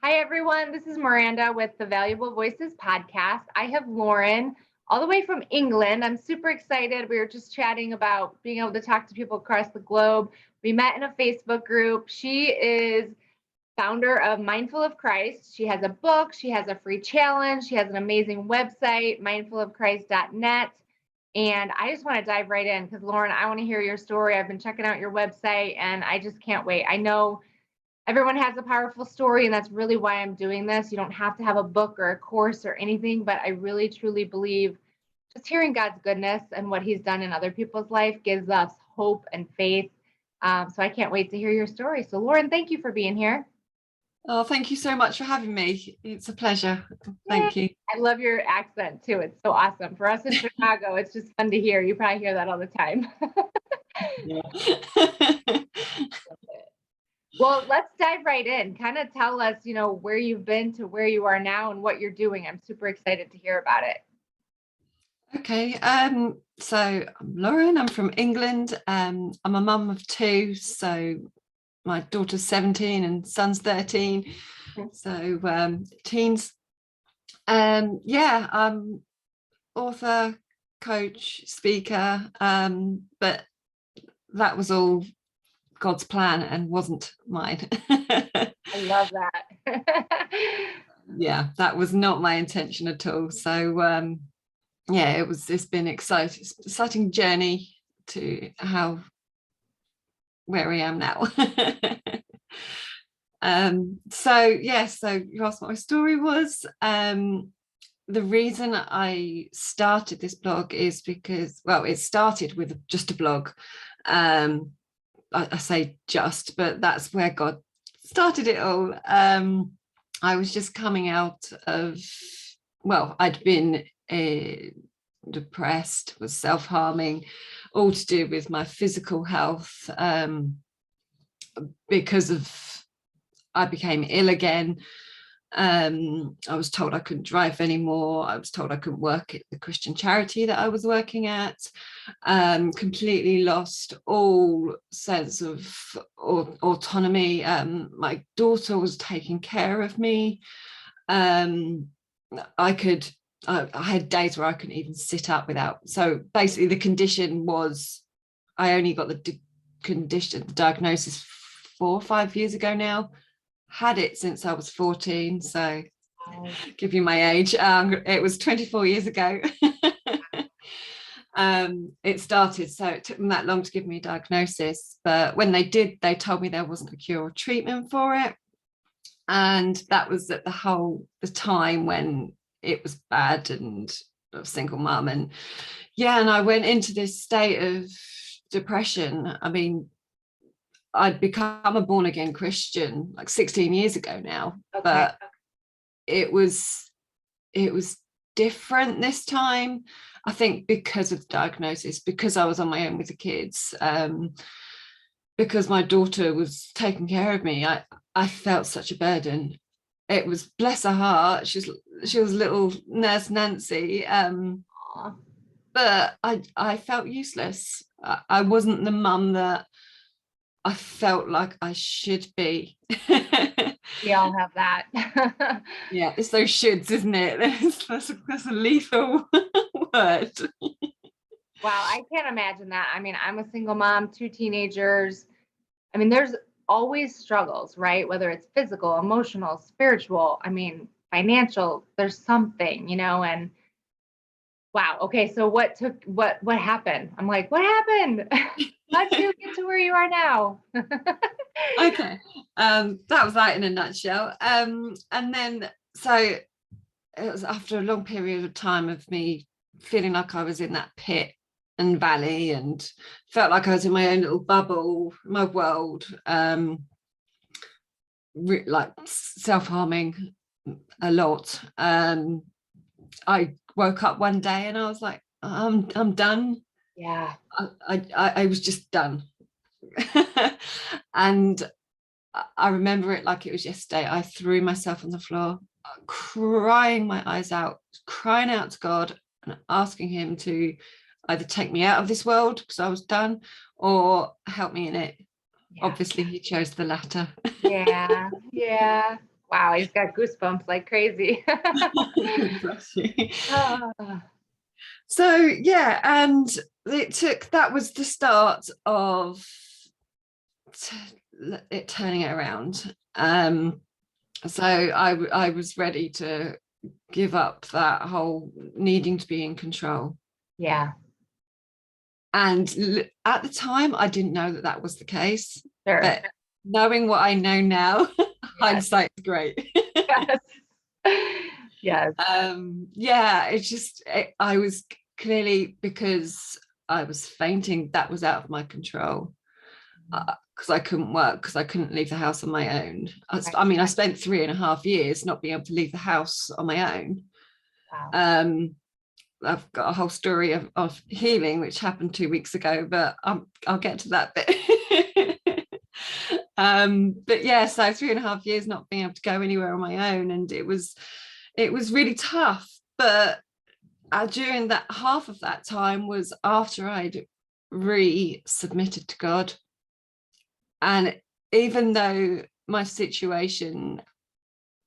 Hi, everyone. This is Miranda with the Valuable Voices podcast. I have Lauren all the way from England. I'm super excited. We were just chatting about being able to talk to people across the globe. We met in a Facebook group. She is founder of Mindful of Christ. She has a book. She has a free challenge. She has an amazing website, mindfulofchrist.net. And I just want to dive right in because, Lauren, I want to hear your story. I've been checking out your website and I just can't wait. I know everyone has a powerful story, and that's really why I'm doing this. You don't have to have a book or a course or anything, but I really truly believe just hearing God's goodness and what he's done in other people's life gives us hope and faith. So I can't wait to hear your story. So Lauren, thank you for being here. Oh, thank you so much for having me. It's a pleasure. Thank you. I love your accent too. It's so awesome. For us in Chicago, it's just fun to hear. You probably hear that all the time. Well, let's dive right in. Kind of tell us, where you've been to where you are now and what you're doing. I'm super excited to hear about it. Okay, so I'm Lauren, I'm from England. I'm a mum of two, so my daughter's 17 and son's 13, so teens. I'm author, coach, speaker, but that was all God's plan and wasn't mine. I love that. Yeah, that was not my intention at all. So it's been exciting journey to where I am now. So you asked what my story was. The reason I started this blog is because, well, it started with just a blog. I say just, but that's where God started it all. I was just coming out of, I'd been depressed, was self-harming, all to do with my physical health, because I became ill again. I was told I couldn't drive anymore. I was told I couldn't work at the Christian charity that I was working at. Completely lost all sense of autonomy. My daughter was taking care of me. I had days where I couldn't even sit up without. So basically the condition was, I only got the diagnosis 4 or 5 years ago now. Had it since I was 14, so give you my age. It was 24 years ago. It started, so it took them that long to give me a diagnosis, but when they did, they told me there wasn't a cure or treatment for it, and that was at the time when it was bad, and I was a single mum, and I went into this state of depression. I mean, I'd become a born again Christian like 16 years ago now, but it was different this time. I think because of the diagnosis, because I was on my own with the kids, because my daughter was taking care of me, I felt such a burden. It was, bless her heart, she was little Nurse Nancy, but I felt useless. I wasn't the mum that I felt like I should be. We all have that. Yeah, it's those shoulds, isn't it? That's a lethal word. Wow, I can't imagine that. I mean, I'm a single mom, 2 teenagers. I mean, there's always struggles, right? Whether it's physical, emotional, spiritual, I mean, financial, there's something, and wow. Okay. So what happened? I'm like, what happened? How'd you get to where you are now? Okay. That was that in a nutshell. And then, so it was after a long period of time of me feeling like I was in that pit and valley and felt like I was in my own little bubble, my world, like self-harming a lot. I woke up one day and I was like, I'm done. Yeah. I was just done. And I remember it like it was yesterday. I threw myself on the floor, crying my eyes out, crying out to God and asking him to either take me out of this world because I was done or help me in it. Yeah. Obviously he chose the latter. Yeah. Wow, he's got goosebumps like crazy. Bless you. Ah, So yeah, and that was the start of it turning it around. So I was ready to give up that whole needing to be in control. yeah, And at the time, I didn't know that that was the case. sure. But knowing what I know now, Yes. hindsight is great. Yes. Yes. Yeah, I was clearly, because I was fainting, that was out of my control. Because I couldn't work, because I couldn't leave the house on my own. I mean, I spent 3.5 years not being able to leave the house on my own. Wow. I've got a whole story of healing, which happened 2 weeks ago, but I'll get to that bit. But yeah, so 3.5 years not being able to go anywhere on my own, and it was really tough. But during that half of that time was after I'd submitted to God. And even though my situation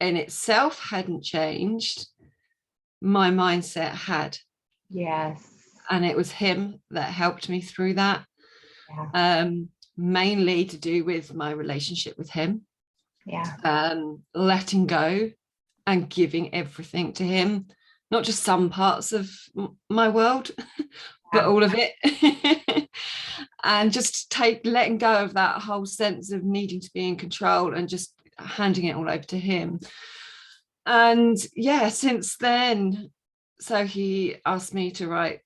in itself hadn't changed, my mindset had. Yes. And it was him that helped me through that. Yeah. Mainly to do with my relationship with him. Yeah. Letting go and giving everything to him, not just some parts of my world, but all of it. And just letting go of that whole sense of needing to be in control and just handing it all over to him. And yeah, since then, so he asked me to write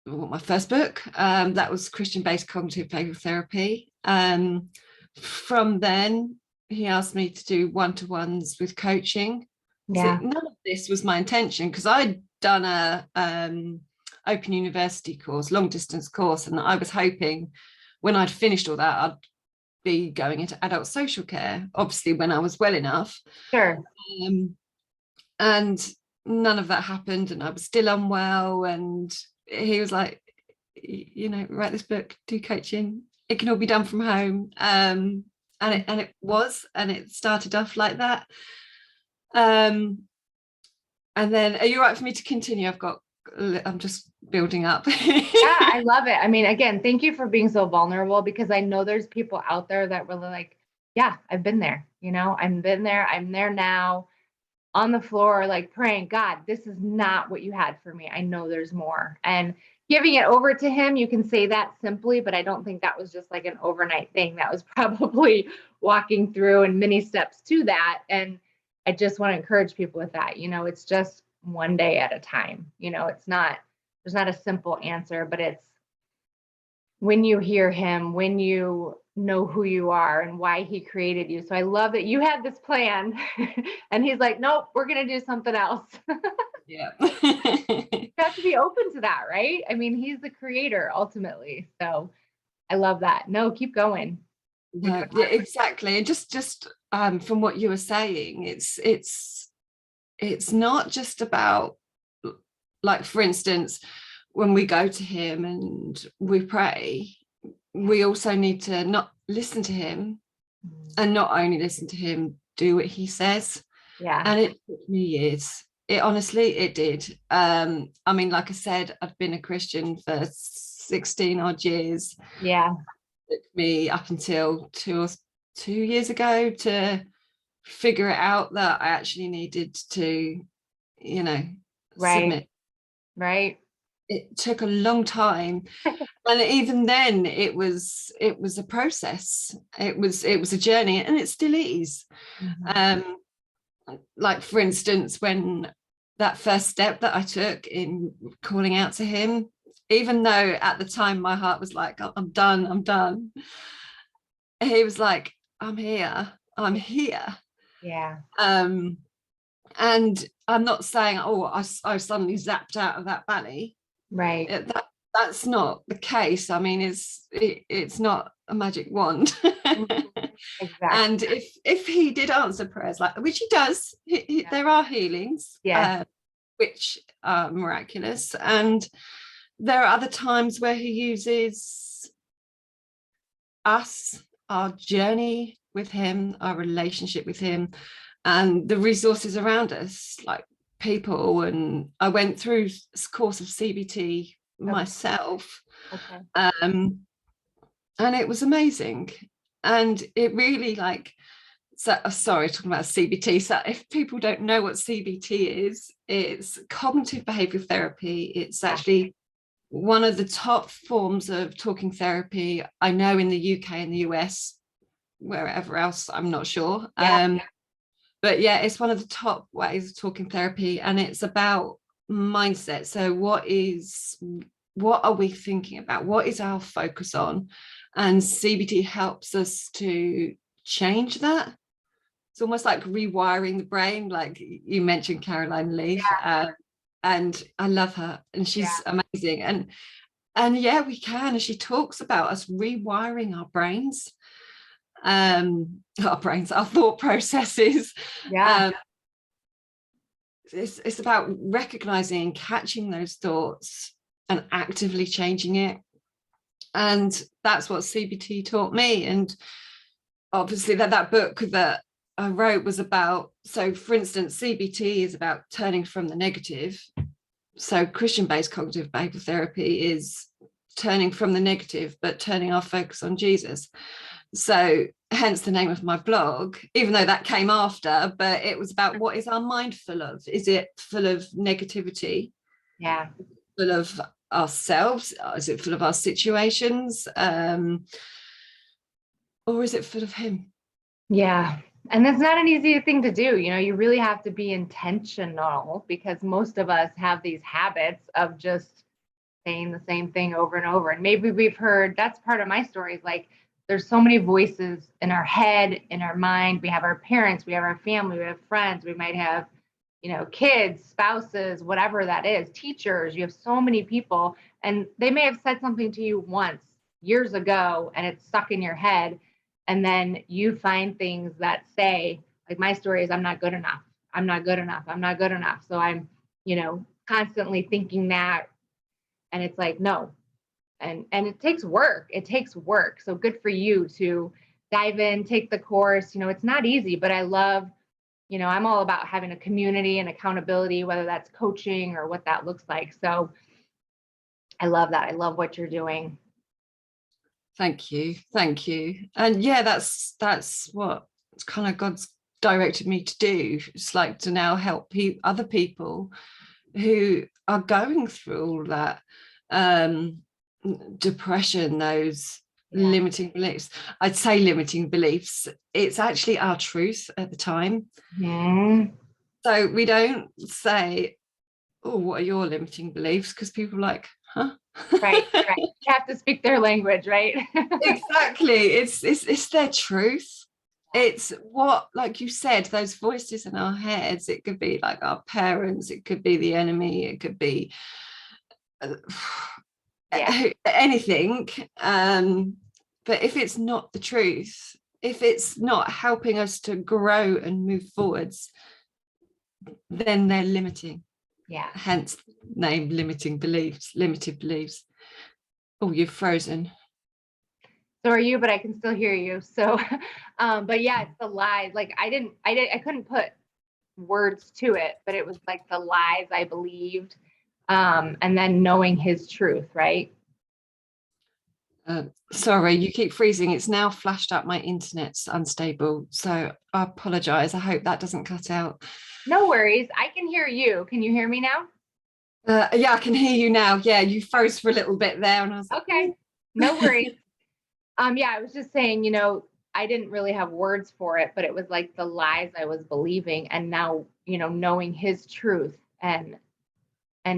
my first book, that was Christian-based cognitive behavioral therapy. From then, he asked me to do one-to-ones with coaching. Yeah. So none of this was my intention, because I'd done a Open University course, long distance course, and I was hoping when I'd finished all that, I'd be going into adult social care, obviously when I was well enough. Sure. And none of that happened, and I was still unwell. And he was like, write this book, do coaching, it can all be done from home. And it started off like that. And then, are you right for me to continue? I'm just building up. Yeah, I love it. I mean, again, thank you for being so vulnerable, because I know there's people out there that really like, yeah, I've been there, I've been there. I'm there now, on the floor, like praying, God, this is not what you had for me. I know there's more. And giving it over to him, you can say that simply, but I don't think that was just like an overnight thing. That was probably walking through and many steps to that. And I just want to encourage people with that. It's just one day at a time. There's not a simple answer, but it's when you hear him, when you know who you are and why he created you. So I love that you had this plan and he's like, nope, we're going to do something else. Yeah. You have to be open to that, right? I mean, he's the creator ultimately. So I love that. No, keep going. No, yeah, exactly. And just from what you were saying, it's not just about, like, for instance, when we go to him and we pray, we also need to not listen to him, and not only listen to him, do what he says. Yeah. And it took me years. It did. I mean, like I said, I've been a Christian for 16 odd years. Yeah. It took me up until 2 years ago to figure it out that I actually needed to, submit. Right. It took a long time. And even then it was a process. It was a journey, and it still is. Mm-hmm. Like, for instance, when that first step that I took in calling out to him, even though at the time my heart was like, oh, I'm done, he was like, I'm here. Yeah. And I'm not saying, oh, I suddenly zapped out of that valley. Right. That's not the case. I mean, it's not a magic wand. Exactly. And if he did answer prayers, like, which he does, there are healings, which are miraculous, and there are other times where he uses us, our journey with him, our relationship with him, and the resources around us, like people. And I went through a course of CBT myself, and it was amazing. And it really, like, so sorry, talking about CBT. So if people don't know what CBT is, it's cognitive behavioral therapy. It's actually one of the top forms of talking therapy. I know in the UK and the US, wherever else, I'm not sure. But yeah, it's one of the top ways of talking therapy, and it's about mindset. So what are we thinking about? What is our focus on? And CBT helps us to change that. It's almost like rewiring the brain, like you mentioned Caroline Leaf. And I love her, and she's amazing. And yeah, we can. And she talks about us rewiring our brains, our thought processes. It's about recognizing and catching those thoughts and actively changing it. And that's what CBT taught me. And obviously that book that I wrote was about, so for instance, CBT is about turning from the negative. So Christian-based cognitive behavioral therapy is turning from the negative, but turning our focus on Jesus. So hence the name of my blog, even though that came after, but it was about, what is our mind full of? Is it full of negativity? Full of ourselves? Is it full of our situations? Or is it full of him? And that's not an easy thing to do. You really have to be intentional, because most of us have these habits of just saying the same thing over and over. And maybe we've heard, that's part of my story, is like, there's so many voices in our head, in our mind. We have our parents, we have our family, we have friends, we might have, kids, spouses, whatever that is, teachers. You have so many people, and they may have said something to you once years ago, and it's stuck in your head. And then you find things that say, like my story is, I'm not good enough. I'm not good enough. I'm not good enough. So I'm, constantly thinking that. And it's like, no. And it takes work. It takes work. So good for you to dive in, take the course. It's not easy, but I love, I'm all about having a community and accountability, whether that's coaching or what that looks like. So I love that. I love what you're doing. Thank you. And yeah, that's what kind of God's directed me to do. It's like to now help other people who are going through all that depression, those limiting beliefs. I'd say limiting beliefs. It's actually our truth at the time. So we don't say, oh, what are your limiting beliefs? Because people are like, huh? Right. You have to speak their language, right? Exactly. It's their truth. It's what, like you said, those voices in our heads. It could be like our parents, it could be the enemy, it could be anything. But if it's not the truth, if it's not helping us to grow and move forwards, then they're limiting. Hence name, limiting beliefs, limited beliefs. Oh, you've frozen. So are you, but I can still hear you. So, but yeah, it's the lies. Like I couldn't put words to it, but it was like the lies I believed. And then knowing his truth, right? Sorry, you keep freezing. It's now flashed up. My internet's unstable. So I apologize. I hope that doesn't cut out. No worries. I can hear you. Can you hear me now? Yeah, I can hear you now. Yeah, you froze for a little bit there. And I was like, okay, no worries. Yeah, I was just saying, I didn't really have words for it, but it was like the lies I was believing. And now, knowing his truth and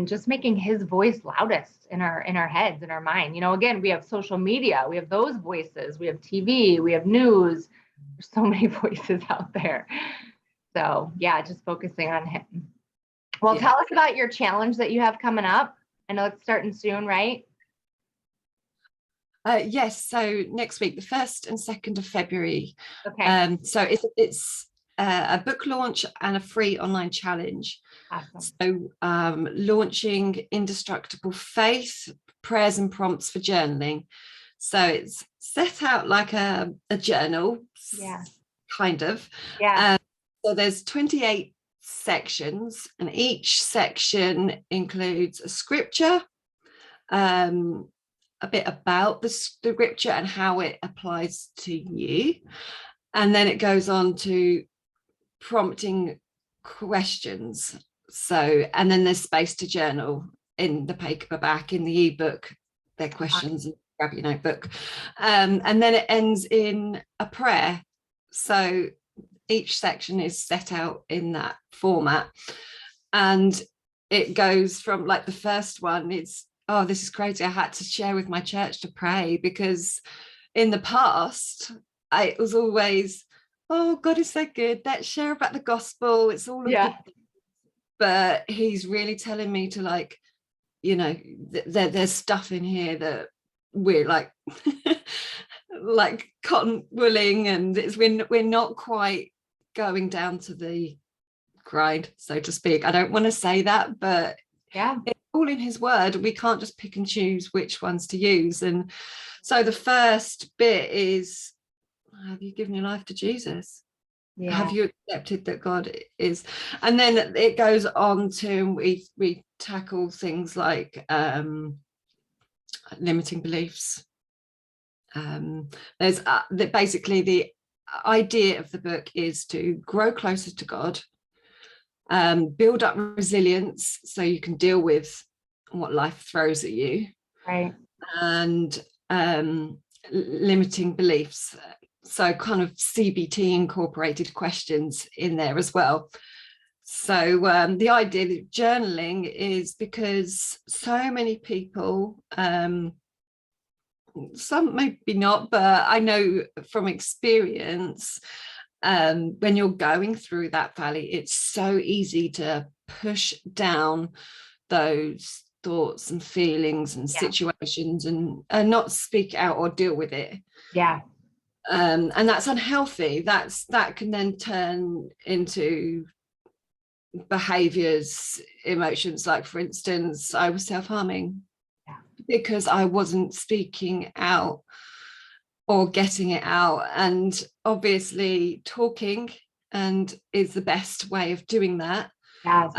just making his voice loudest in our heads, in our mind. Again, we have social media, we have those voices, we have TV, we have news. There's so many voices out there. So yeah, just focusing on him. Well, tell us about your challenge that you have coming up. I know it's starting soon, right? Yes. So next week, the 1st and 2nd of February. Okay. So it's a book launch and a free online challenge. Awesome. So launching Indestructible Faith, prayers and prompts for journaling. So it's set out like a journal, kind of. So there's 28 sections, and each section includes a scripture, a bit about the scripture and how it applies to you. And then it goes on to prompting questions. So, and then there's space to journal in the paperback. In the ebook, they're questions. Grab your notebook. And then it ends in a prayer. So each section is set out in that format. And it goes from, like, the first one is, oh, this is crazy. I had to share with my church to pray, because in the past, it was always, oh, God is so good. Let's share about the gospel. It's all of the, but he's really telling me to, like, you know, there's stuff in here that we're like, like cotton wooling, and it's we're not quite going down to the grind, so to speak. I don't want to say that, but yeah, it's all in his word. We can't just pick and choose which ones to use. And so the first bit is, have you given your life to Jesus? Yeah. Have you accepted that God is? And then it goes on to, we tackle things like limiting beliefs. There's basically the idea of the book is to grow closer to God, build up resilience so you can deal with what life throws at you, right? And limiting beliefs. So kind of CBT incorporated questions in there as well. So the idea that journaling is because so many people, some maybe not, but I know from experience, when you're going through that valley, it's so easy to push down those thoughts and feelings and situations and not speak out or deal with it. Yeah. And that's unhealthy. That can then turn into behaviors, emotions. Like, for instance, I was self-harming because I wasn't speaking out or getting it out. And obviously talking is the best way of doing that. Yes.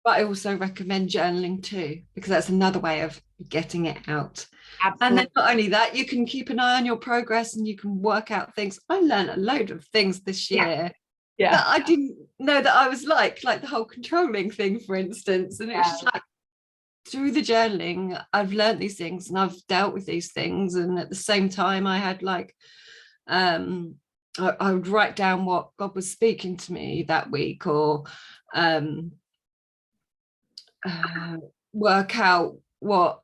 But I also recommend journaling too, because that's another way of getting it out. Absolutely. And then not only that, you can keep an eye on your progress and you can work out things. I learned a load of things this year that I didn't know that I was like the whole controlling thing, for instance. And it's just like, through the journaling, I've learned these things and I've dealt with these things. And at the same time, I had like, I would write down what God was speaking to me that week, or work out what,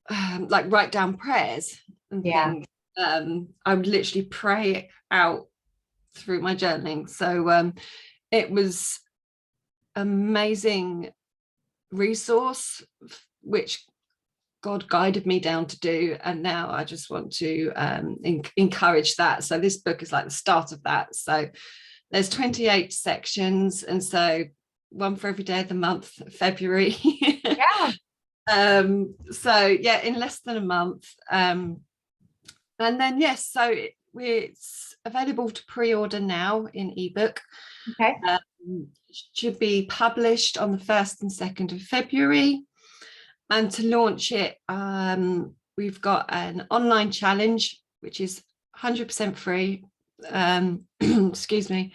like write down prayers and things. I would literally pray out through my journaling. So it was amazing resource which God guided me down to do, and now I just want to encourage that. So this book is like the start of that. So there's 28 sections, and so one for every day of the month, February. So in less than a month. And then so it's available to pre-order now in ebook. Should be published on the 1st and 2nd of February. And to launch it, we've got an online challenge, which is 100% free. Excuse me.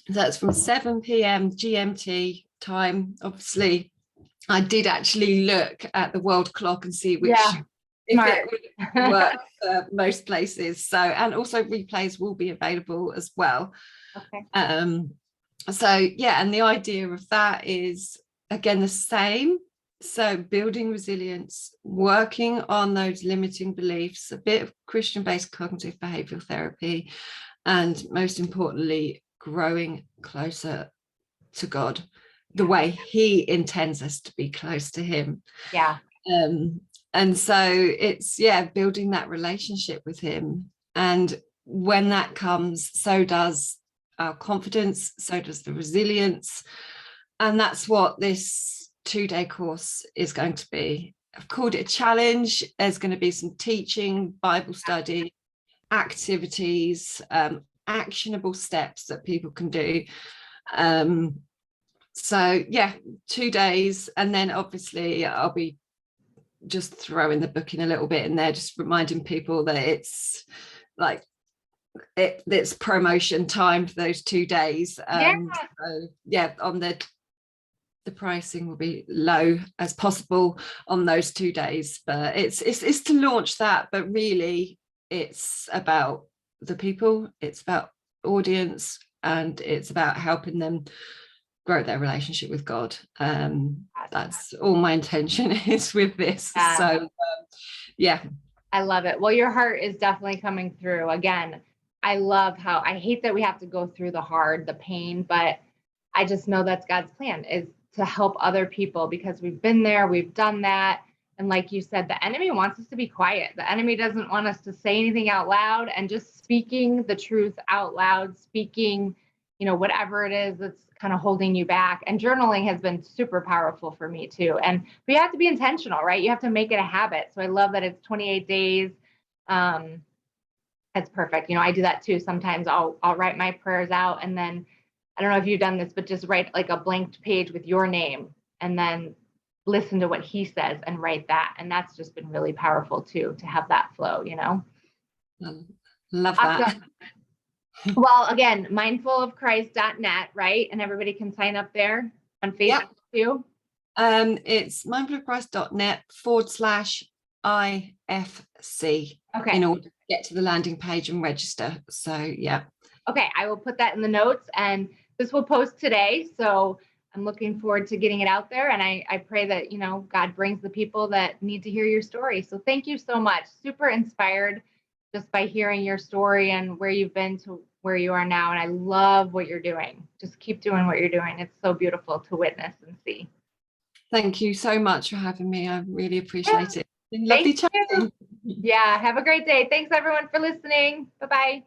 That's from 7 p.m. GMT time. Obviously, I did actually look at the world clock and see which if it would work for most places. So, and also replays will be available as well. So and the idea of that is again the same. So building resilience, working on those limiting beliefs, a bit of Christian-based cognitive behavioral therapy, and most importantly, growing closer to God the way he intends us to be close to him. And so it's building that relationship with him, and when that comes, so does our confidence, so does the resilience. And that's what this 2-day course is going to be. I've called it a challenge. There's going to be some teaching, Bible study, activities, actionable steps that people can do. So yeah, 2 days, and then obviously I'll be just throwing the book in a little bit in there, just reminding people that it's like it's promotion time for those 2 days. So yeah, on the pricing will be low as possible on those 2 days, but it's to launch that. But really it's about the people, it's about audience, and it's about helping them grow their relationship with God. That's all my intention is with this. So yeah, I love it. Well, your heart is definitely coming through. Again, I love how, I hate that we have to go through the pain, but I just know that's God's plan, is to help other people, because we've been there, we've done that. And like you said, the enemy wants us to be quiet. The enemy doesn't want us to say anything out loud, and just speaking the truth out loud, speaking, whatever it is that's kind of holding you back. And journaling has been super powerful for me too. And we have to be intentional, right? You have to make it a habit. So I love that it's 28 days. That's perfect. I do that too. Sometimes I'll write my prayers out, and then I don't know if you've done this, but just write like a blank page with your name, and then listen to what he says and write that. And that's just been really powerful too, to have that flow, Love awesome. that. Well, again, mindfulofchrist.net, right? And everybody can sign up there on Facebook too. It's mindfulofchrist.net/IFC. Okay. In order to get to the landing page and register. So yeah. Okay, I will put that in the notes, and this will post today. So I'm looking forward to getting it out there. And I pray that, God brings the people that need to hear your story. So thank you so much. Super inspired just by hearing your story and where you've been to where you are now. And I love what you're doing. Just keep doing what you're doing. It's so beautiful to witness and see. Thank you so much for having me. I really appreciate it. It's been lovely chatting. Yeah, have a great day. Thanks everyone for listening. Bye-bye.